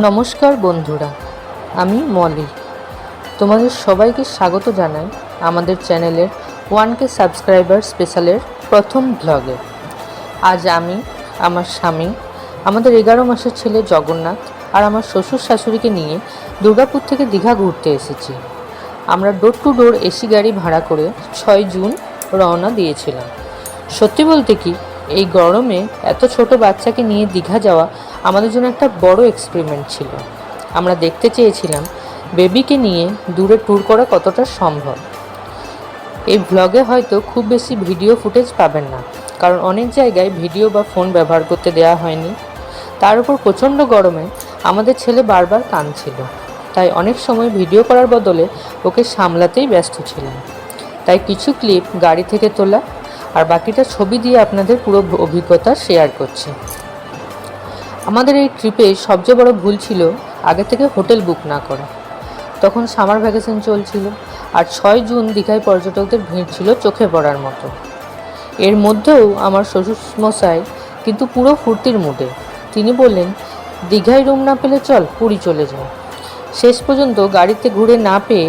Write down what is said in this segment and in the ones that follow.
নমস্কার বন্ধুরা, আমি মলি। তোমাদের সবাইকে স্বাগত জানাই আমাদের চ্যানেলের 1K সাবস্ক্রাইবার স্পেশালের প্রথম ব্লগে। আজ আমি, আমার স্বামী, আমাদের 11 মাসের ছেলে জগন্নাথ আর আমার শ্বশুর শাশুড়িকে নিয়ে দুর্গাপুর থেকে দীঘা ঘুরতে এসেছি। আমরা ডোর টু ডোর এসি গাড়ি ভাড়া করে 6 জুন রওনা দিয়েছিলাম। সত্যি বলতে কি, এই গরমে এত ছোট বাচ্চাকে নিয়ে দীঘা যাওয়া আমাদের জন্য একটা বড় এক্সপেরিমেন্ট ছিল। আমরা দেখতে চেয়েছিলাম বেবিকে নিয়ে দূরে ট্যুর করা কতটা সম্ভব। এই ব্লগে হয়তো খুব বেশি ভিডিও ফুটেজ পাবেন না, কারণ অনেক জায়গায় ভিডিও বা ফোন ব্যবহার করতে দেওয়া হয়নি। তার উপর প্রচণ্ড গরমে আমাদের ছেলে বারবার কাঁদছিল, তাই অনেক সময় ভিডিও করার বদলে ওকে সামলাতেই ব্যস্ত ছিলাম। তাই কিছু ক্লিপ গাড়ি থেকে তোলা আর বাকিটা ছবি দিয়ে আপনাদের পুরো অভিজ্ঞতা শেয়ার করছি। আমাদের এই ট্রিপে সবচেয়ে বড় ভুল ছিল আগে থেকে হোটেল বুক না করা। তখন সামার ভ্যাকেশন চলছিল আর 6 জুন দীঘায় পর্যটকদের ভিড় ছিল চোখে পড়ার মতো। এর মধ্যেও আমার শ্বশুরমশাই কিন্তু পুরো ফুর্তির মুডে। তিনি বললেন, দীঘায় রুম না পেলে চল পুরী চলে যাও। শেষ পর্যন্ত গাড়িতে ঘুরে না পেয়ে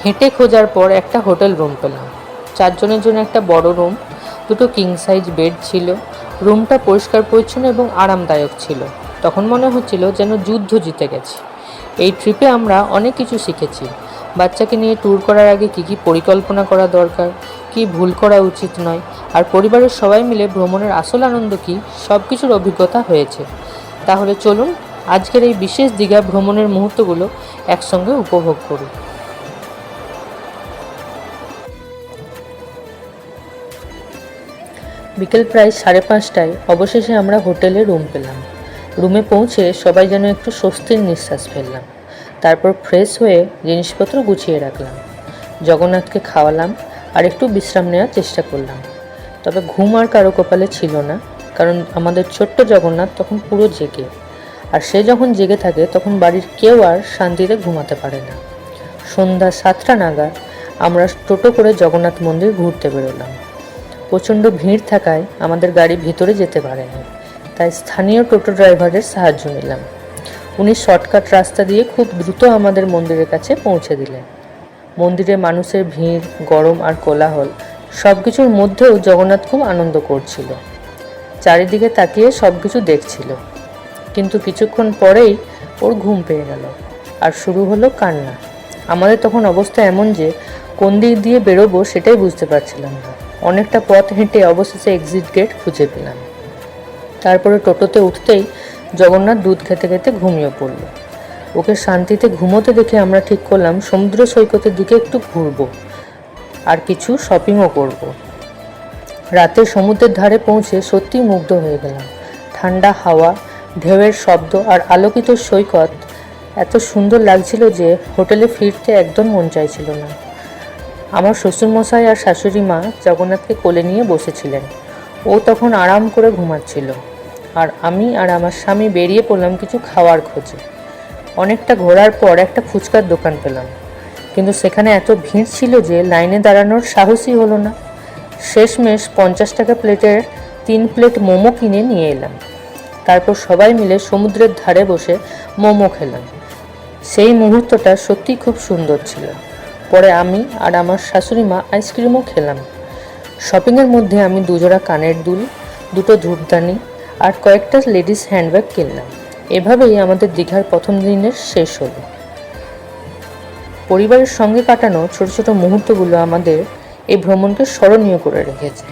হেঁটে খোঁজার পর একটা হোটেল রুম পেলাম। 4 জনের জন্য একটা বড় রুম, 2টো কিং সাইজ বেড ছিল। রুমটা পরিষ্কার পরিচ্ছন্ন এবং আরামদায়ক ছিল। তখন মনে হচ্ছিল যেন যুদ্ধ জিতে গেছি। এই ট্রিপে আমরা অনেক কিছু শিখেছি। বাচ্চাকে নিয়ে ট্যুর করার আগে কী পরিকল্পনা করা দরকার, কী ভুল করা উচিত নয়, আর পরিবারের সবাই মিলে ভ্রমণের আসল আনন্দ কী, সব কিছুর অভিজ্ঞতা হয়েছে। তাহলে চলুন আজকের এই বিশেষ দীঘা ভ্রমণের মুহূর্তগুলো একসঙ্গে উপভোগ করি। বিকেল প্রায় 5:30টায় অবশেষে আমরা হোটেলে রুম পেলাম। রুমে পৌঁছে সবাই যেন একটু স্বস্তির নিঃশ্বাস ফেললাম। তারপর ফ্রেশ হয়ে জিনিসপত্র গুছিয়ে রাখলাম। জগন্নাথকে খাওয়ালাম আর একটু বিশ্রাম নেওয়ার চেষ্টা করলাম। তবে ঘুম আর কারো কপালে ছিল না, কারণ আমাদের ছোট্ট জগন্নাথ তখন পুরো জেগে। আর সে যখন জেগে থাকে তখন বাড়ির কেউ আর শান্তিতে ঘুমাতে পারে না। সন্ধ্যা 7টা নাগাদ আমরা টোটো করে জগন্নাথ মন্দির ঘুরতে বেরোলাম। প্রচণ্ড ভিড় থাকায় আমাদের গাড়ি ভিতরে যেতে পারেনি, তাই স্থানীয় টোটো ড্রাইভারের সাহায্য নিলাম। উনি শর্টকাট রাস্তা দিয়ে খুব দ্রুত আমাদের মন্দিরের কাছে পৌঁছে দিলেন। মন্দিরে মানুষের ভিড়, গরম আর কোলাহল সব কিছুর মধ্যেও জগন্নাথ খুব আনন্দ করছিল। চারিদিকে তাকিয়ে সব কিছু দেখছিল, কিন্তু কিছুক্ষণ পরেই ওর ঘুম পেয়ে গেল আর শুরু হলো কান্না। আমাদের তখন অবস্থা এমন যে কোন দিক দিয়ে বেরোবো সেটাই বুঝতে পারছিলাম না। অনেকটা পথ হেঁটে অবশেষে এক্সিট গেট খুঁজে পেলাম। তারপরে টোটোতে উঠতেই জগন্নাথ দুধ খেতে খেতে ঘুমিয়ে পড়ল। ওকে শান্তিতে ঘুমোতে দেখে আমরা ঠিক করলাম সমুদ্র সৈকতের দিকে একটু ঘুরবো আর কিছু শপিংও করব। রাতে সমুদ্রের ধারে পৌঁছে সত্যি মুগ্ধ হয়ে গেলাম। ঠান্ডা হাওয়া, ঢেউয়ের শব্দ আর আলোকিত সৈকত এত সুন্দর লাগছিল যে হোটেলে ফিরতে একদম মন চাইছিল না। আমার শ্বশুরমশাই আর শাশুড়ি মা জগন্নাথকে কোলে নিয়ে বসেছিলেন। ও তখন আরাম করে ঘুমাচ্ছিল, আর আমি আর আমার স্বামী বেরিয়ে পড়লাম কিছু খাওয়ার খোঁজে। অনেকটা ঘোরার পর একটা ফুচকার দোকান পেলাম, কিন্তু সেখানে এত ভিড় ছিল যে লাইনে দাঁড়ানোর সাহসই হলো না। শেষমেশ 50 টাকা প্লেটের 3 প্লেট মোমো কিনে নিয়ে এলাম। তারপর সবাই মিলে সমুদ্রের ধারে বসে মোমো খেলাম। সেই মুহূর্তটা সত্যিই খুব সুন্দর ছিল। পরে আমি আর আমার শাশুড়ি মা আইসক্রিমও খেলাম। শপিংয়ের মধ্যে আমি 2 জোড়া কানের দুল, 2টো ধূপদানি আর কয়েকটা লেডিস হ্যান্ডব্যাগ কিনলাম। এভাবেই আমাদের দীঘার প্রথম দিনের শেষ হলো। পরিবারের সঙ্গে কাটানো ছোট ছোট মুহূর্তগুলো আমাদের এই ভ্রমণকে স্মরণীয় করে রেখেছে।